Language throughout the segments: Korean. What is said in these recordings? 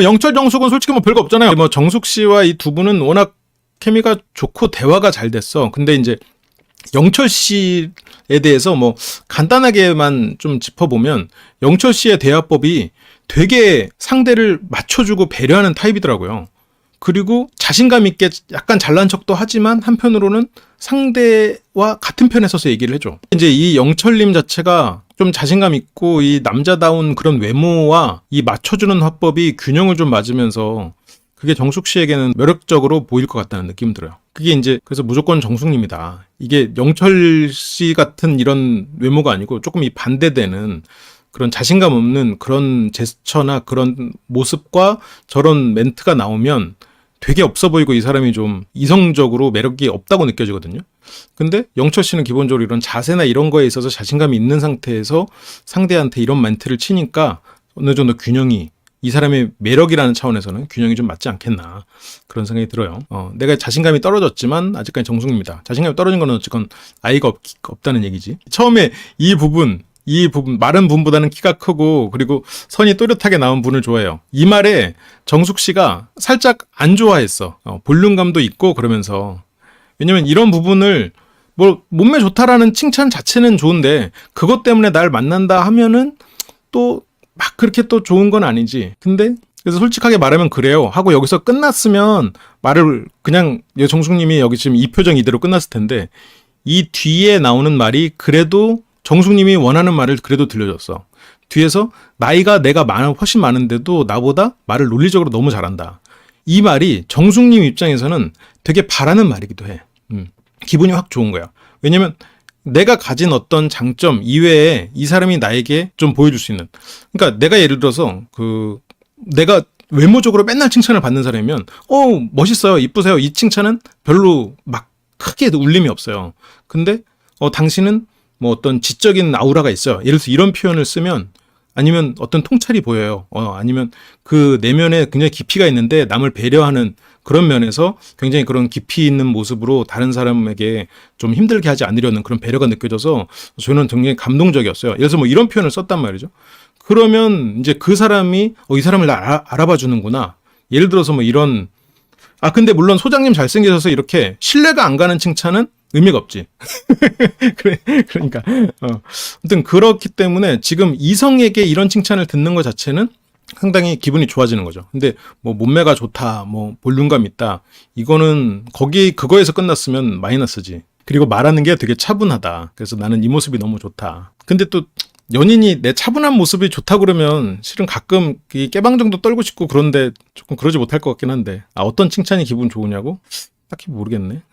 영철 정숙은 솔직히 뭐 별거 없잖아요. 뭐 정숙 씨와 이 두 분은 워낙 케미가 좋고 대화가 잘 됐어. 근데 이제 영철 씨에 대해서 뭐 간단하게만 좀 짚어보면 영철 씨의 대화법이 되게 상대를 맞춰주고 배려하는 타입이더라고요. 그리고 자신감 있게 약간 잘난 척도 하지만 한편으로는 상대와 같은 편에 서서 얘기를 해줘. 이제 이 영철님 자체가 좀 자신감 있고 이 남자다운 그런 외모와 이 맞춰주는 화법이 균형을 좀 맞으면서 그게 정숙 씨에게는 매력적으로 보일 것 같다는 느낌이 들어요. 그게 이제 그래서 무조건 정숙님이다. 이게 영철 씨 같은 이런 외모가 아니고 조금 이 반대되는 그런 자신감 없는 그런 제스처나 그런 모습과 저런 멘트가 나오면 되게 없어 보이고 이 사람이 좀 이성적으로 매력이 없다고 느껴지거든요. 근데 영철 씨는 기본적으로 이런 자세나 이런 거에 있어서 자신감이 있는 상태에서 상대한테 이런 멘트를 치니까 어느 정도 균형이 이 사람의 매력이라는 차원에서는 균형이 좀 맞지 않겠나 그런 생각이 들어요. 내가 자신감이 떨어졌지만 아직까지 정숙입니다. 자신감이 떨어진 거는 어쨌건 아이가 없다는 얘기지. 처음에 이 부분 마른 분보다는 키가 크고 그리고 선이 또렷하게 나온 분을 좋아해요. 이 말에 정숙 씨가 살짝 안 좋아했어. 볼륨감도 있고 그러면서. 왜냐면 이런 부분을 뭐 몸매 좋다라는 칭찬 자체는 좋은데 그것 때문에 날 만난다 하면은 또 막 그렇게 또 좋은 건 아니지. 근데 그래서 솔직하게 말하면 그래요 하고 여기서 끝났으면 말을 그냥 정숙님이 여기 지금 이 표정 이대로 끝났을 텐데 이 뒤에 나오는 말이 그래도 정숙님이 원하는 말을 그래도 들려줬어. 뒤에서 나이가 내가 훨씬 많은데도 나보다 말을 논리적으로 너무 잘한다. 이 말이 정숙님 입장에서는 되게 바라는 말이기도 해. 기분이 확 좋은 거야. 왜냐면 내가 가진 어떤 장점 이외에 이 사람이 나에게 좀 보여줄 수 있는. 그러니까 내가 예를 들어서 내가 외모적으로 맨날 칭찬을 받는 사람이면 멋있어요, 이쁘세요 이 칭찬은 별로 막 크게 울림이 없어요. 근데 당신은 뭐 어떤 지적인 아우라가 있어요. 예를 들어서 이런 표현을 쓰면 아니면 어떤 통찰이 보여요. 아니면 그 내면에 굉장히 깊이가 있는데 남을 배려하는 그런 면에서 굉장히 그런 깊이 있는 모습으로 다른 사람에게 좀 힘들게 하지 않으려는 그런 배려가 느껴져서 저는 굉장히 감동적이었어요. 예를 들어서 뭐 이런 표현을 썼단 말이죠. 그러면 이제 그 사람이 이 사람을 알아봐 주는구나. 예를 들어서 뭐 이런 근데 물론 소장님 잘생기셔서 이렇게 신뢰가 안 가는 칭찬은 의미가 없지. 그러니까 아무튼 그렇기 때문에 지금 이성에게 이런 칭찬을 듣는 것 자체는 상당히 기분이 좋아지는 거죠. 근데 뭐 몸매가 좋다, 뭐 볼륨감 있다, 이거는 그거에서 끝났으면 마이너스지. 그리고 말하는 게 되게 차분하다. 그래서 나는 이 모습이 너무 좋다. 근데 또 연인이 내 차분한 모습이 좋다 그러면 실은 가끔 깨방정도 떨고 싶고 그런데 조금 그러지 못할 것 같긴 한데 어떤 칭찬이 기분 좋으냐고? 딱히 모르겠네.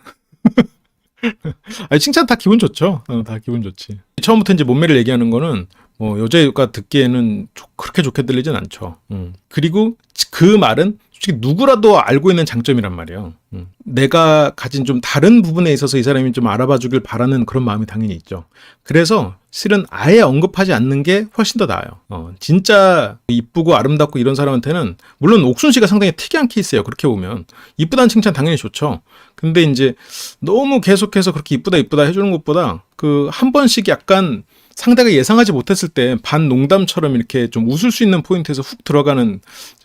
아니 칭찬 다 기분 좋죠. 다 기분 좋지. 처음부터 이제 몸매를 얘기하는 거는 뭐 여자가 듣기에는 그렇게 좋게 들리진 않죠. 그리고 그 말은 솔직히 누구라도 알고 있는 장점이란 말이에요. 내가 가진 좀 다른 부분에 있어서 이 사람이 좀 알아봐 주길 바라는 그런 마음이 당연히 있죠. 그래서 실은 아예 언급하지 않는 게 훨씬 더 나아요. 진짜 이쁘고 아름답고 이런 사람한테는 물론 옥순 씨가 상당히 특이한 케이스예요. 그렇게 보면 이쁘다는 칭찬 당연히 좋죠. 근데 이제 너무 계속해서 그렇게 이쁘다 해주는 것보다 한 번씩 약간 상대가 예상하지 못했을 때 반 농담처럼 이렇게 좀 웃을 수 있는 포인트에서 훅 들어가는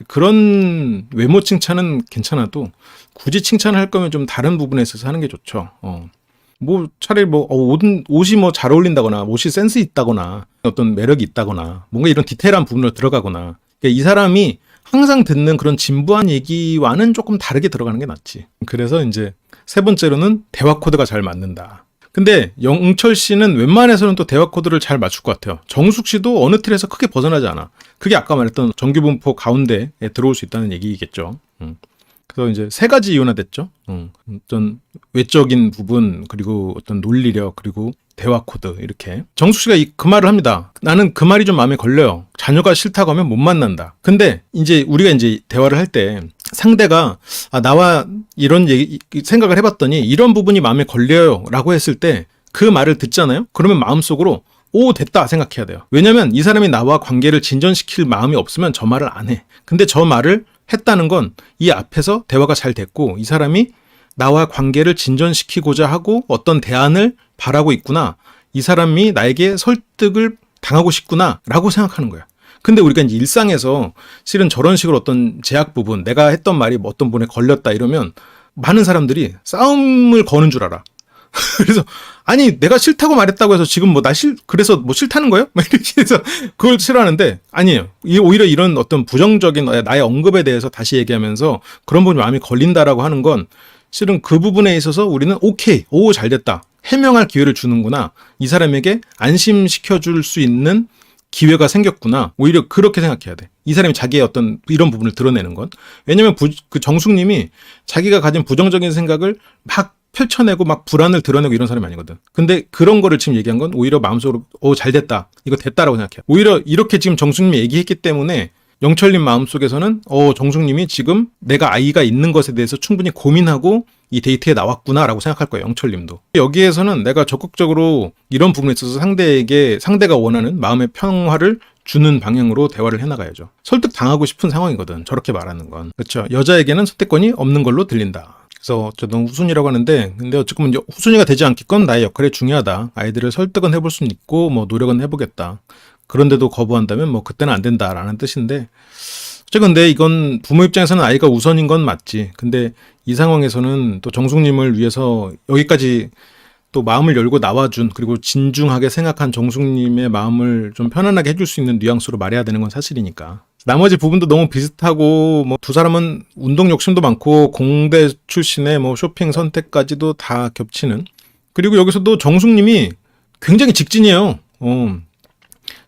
그런 외모 칭찬은 괜찮아도 굳이 칭찬을 할 거면 좀 다른 부분에 있어서 하는 게 좋죠. 뭐 차라리 뭐 옷이 뭐 잘 어울린다거나 옷이 센스 있다거나 어떤 매력이 있다거나 뭔가 이런 디테일한 부분으로 들어가거나 그러니까 이 사람이 항상 듣는 그런 진부한 얘기와는 조금 다르게 들어가는 게 낫지. 그래서 이제 세 번째로는 대화 코드가 잘 맞는다. 근데 영철 씨는 웬만해서는 또 대화 코드를 잘 맞출 것 같아요. 정숙 씨도 어느 틀에서 크게 벗어나지 않아. 그게 아까 말했던 정규분포 가운데에 들어올 수 있다는 얘기겠죠. 그래서 이제 세 가지 이혼화됐죠. 어떤 외적인 부분, 그리고 어떤 논리력, 그리고 대화 코드 이렇게. 정숙 씨가 그 말을 합니다. 나는 그 말이 좀 마음에 걸려요. 자녀가 싫다고 하면 못 만난다. 근데 이제 우리가 이제 대화를 할 때 상대가 나와 이런 생각을 해봤더니 이런 부분이 마음에 걸려요 라고 했을 때 그 말을 듣잖아요. 그러면 마음속으로 됐다 생각해야 돼요. 왜냐면 이 사람이 나와 관계를 진전시킬 마음이 없으면 저 말을 안 해. 근데 저 말을 했다는 건 이 앞에서 대화가 잘 됐고 이 사람이 나와 관계를 진전시키고자 하고 어떤 대안을 바라고 있구나. 이 사람이 나에게 설득을 당하고 싶구나 라고 생각하는 거야. 근데 우리가 이제 일상에서 실은 저런 식으로 어떤 제약 부분, 내가 했던 말이 뭐 어떤 분에 걸렸다 이러면 많은 사람들이 싸움을 거는 줄 알아. 그래서 아니 내가 싫다고 말했다고 해서 지금 뭐 그래서 뭐 싫다는 거예요? 막 이렇게 해서 그걸 싫어하는데 아니에요. 오히려 이런 어떤 부정적인 나의 언급에 대해서 다시 얘기하면서 그런 부분이 마음이 걸린다라고 하는 건 실은 그 부분에 있어서 우리는 오케이, 오 잘됐다. 해명할 기회를 주는구나. 이 사람에게 안심시켜줄 수 있는 기회가 생겼구나. 오히려 그렇게 생각해야 돼. 이 사람이 자기의 어떤 이런 부분을 드러내는 건. 왜냐면 그 정숙님이 자기가 가진 부정적인 생각을 막 펼쳐내고 막 불안을 드러내고 이런 사람이 아니거든. 근데 그런 거를 지금 얘기한 건 오히려 마음속으로 잘됐다. 이거 됐다라고 생각해. 오히려 이렇게 지금 정숙님이 얘기했기 때문에 영철님 마음속에서는 정숙님이 지금 내가 아이가 있는 것에 대해서 충분히 고민하고 이 데이트에 나왔구나라고 생각할 거예요. 영철님도. 여기에서는 내가 적극적으로 이런 부분에 있어서 상대가 원하는 마음의 평화를 주는 방향으로 대화를 해나가야죠. 설득 당하고 싶은 상황이거든. 저렇게 말하는 건. 그렇죠. 여자에게는 선택권이 없는 걸로 들린다. 그래서 저도 후순위라고 하는데 근데 어쨌든 이제 후순위가 되지 않겠건 나의 역할이 중요하다. 아이들을 설득은 해볼 수는 있고 뭐 노력은 해보겠다. 그런데도 거부한다면 뭐 그때는 안 된다라는 뜻인데 근데 이건 부모 입장에서는 아이가 우선인 건 맞지. 근데 이 상황에서는 또 정숙님을 위해서 여기까지 또 마음을 열고 나와준 그리고 진중하게 생각한 정숙님의 마음을 좀 편안하게 해줄 수 있는 뉘앙스로 말해야 되는 건 사실이니까. 나머지 부분도 너무 비슷하고 뭐 두 사람은 운동 욕심도 많고 공대 출신의 뭐 쇼핑 선택까지도 다 겹치는. 그리고 여기서도 정숙님이 굉장히 직진이에요.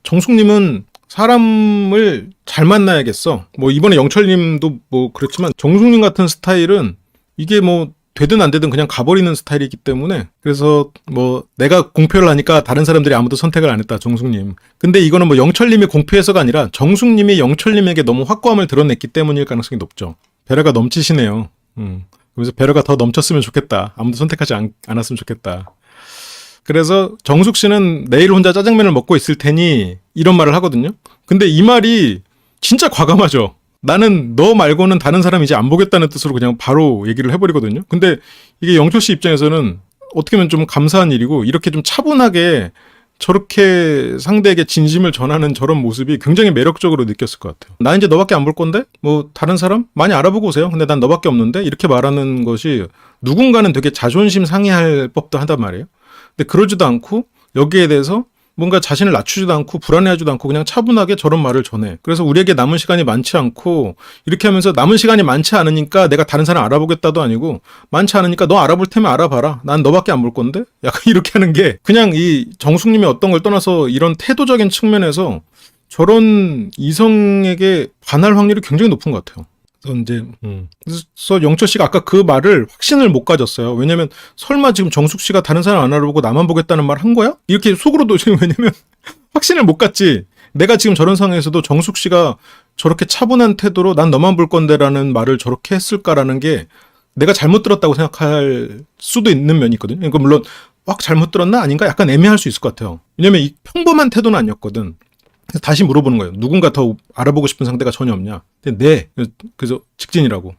정숙님은 사람을 잘 만나야겠어. 뭐 이번에 영철님도 뭐 그렇지만 정숙님 같은 스타일은 이게 뭐 되든 안 되든 그냥 가버리는 스타일이기 때문에 그래서 뭐 내가 공표를 하니까 다른 사람들이 아무도 선택을 안 했다. 정숙님. 근데 이거는 뭐 영철님이 공표해서가 아니라 정숙님이 영철님에게 너무 확고함을 드러냈기 때문일 가능성이 높죠. 배려가 넘치시네요. 그래서 배려가 더 넘쳤으면 좋겠다. 아무도 선택하지 않았으면 좋겠다. 그래서 정숙 씨는 내일 혼자 짜장면을 먹고 있을 테니 이런 말을 하거든요. 근데 이 말이 진짜 과감하죠. 나는 너 말고는 다른 사람 이제 안 보겠다는 뜻으로 그냥 바로 얘기를 해버리거든요. 근데 이게 영철 씨 입장에서는 어떻게 보면 좀 감사한 일이고 이렇게 좀 차분하게 저렇게 상대에게 진심을 전하는 저런 모습이 굉장히 매력적으로 느꼈을 것 같아요. 나 이제 너밖에 안 볼 건데? 뭐 다른 사람? 많이 알아보고 오세요. 근데 난 너밖에 없는데? 이렇게 말하는 것이 누군가는 되게 자존심 상해할 법도 한단 말이에요. 근데 그러지도 않고 여기에 대해서 뭔가 자신을 낮추지도 않고 불안해하지도 않고 그냥 차분하게 저런 말을 전해. 그래서 우리에게 남은 시간이 많지 않고 이렇게 하면서 남은 시간이 많지 않으니까 내가 다른 사람 알아보겠다도 아니고 많지 않으니까 너 알아볼 테면 알아봐라. 난 너밖에 안 볼 건데? 약간 이렇게 하는 게 그냥 이 정숙님의 어떤 걸 떠나서 이런 태도적인 측면에서 저런 이성에게 반할 확률이 굉장히 높은 것 같아요. 그래서 영철 씨가 아까 그 말을 확신을 못 가졌어요. 왜냐면 설마 지금 정숙 씨가 다른 사람 안 알아보고 나만 보겠다는 말 한 거야? 이렇게 속으로도 지금 왜냐면 확신을 못 갔지. 내가 지금 저런 상황에서도 정숙 씨가 저렇게 차분한 태도로 난 너만 볼 건데라는 말을 저렇게 했을까라는 게 내가 잘못 들었다고 생각할 수도 있는 면이 있거든요. 그러니까 물론 확 잘못 들었나 아닌가 약간 애매할 수 있을 것 같아요. 왜냐면 이 평범한 태도는 아니었거든. 그래서 다시 물어보는 거예요. 누군가 더 알아보고 싶은 상대가 전혀 없냐? 근데 네. 그래서 직진이라고.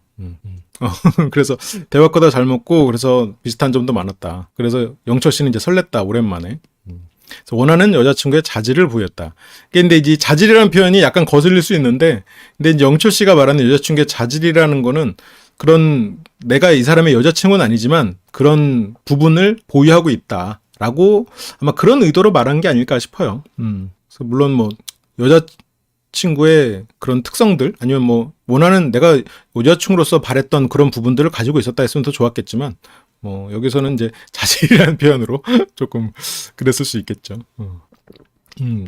그래서 대화거다 잘 먹고 그래서 비슷한 점도 많았다. 그래서 영철 씨는 이제 설렜다. 오랜만에. 그래서 원하는 여자친구의 자질을 보였다. 근데 이제 자질이라는 표현이 약간 거슬릴 수 있는데 근데 이제 영철 씨가 말하는 여자친구의 자질이라는 거는 그런 내가 이 사람의 여자친구는 아니지만 그런 부분을 보유하고 있다라고 아마 그런 의도로 말한 게 아닐까 싶어요. 그래서 물론 뭐 여자친구의 그런 특성들 아니면 뭐 원하는 내가 여자친구로서 바랬던 그런 부분들을 가지고 있었다 했으면 더 좋았겠지만 뭐 여기서는 이제 자질이라는 표현으로 조금 그랬을 수 있겠죠.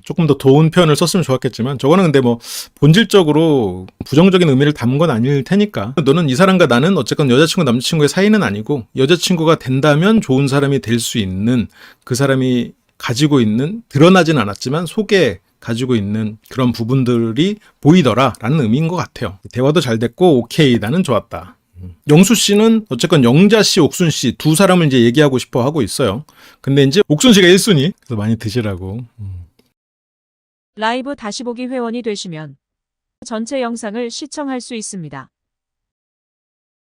조금 더 좋은 표현을 썼으면 좋았겠지만 저거는 근데 뭐 본질적으로 부정적인 의미를 담은 건 아닐 테니까 너는 이 사람과 나는 어쨌건 여자친구 남자친구의 사이는 아니고 여자친구가 된다면 좋은 사람이 될 수 있는 그 사람이 가지고 있는 드러나진 않았지만 속에 가지고 있는 그런 부분들이 보이더라라는 의미인 것 같아요. 대화도 잘 됐고 오케이 나는 좋았다. 영수 씨는 어쨌건 영자 씨, 옥순 씨 두 사람을 이제 얘기하고 싶어 하고 있어요. 근데 이제 옥순 씨가 1순위. 그래서 많이 드시라고. 라이브 다시 보기 회원이 되시면 전체 영상을 시청할 수 있습니다.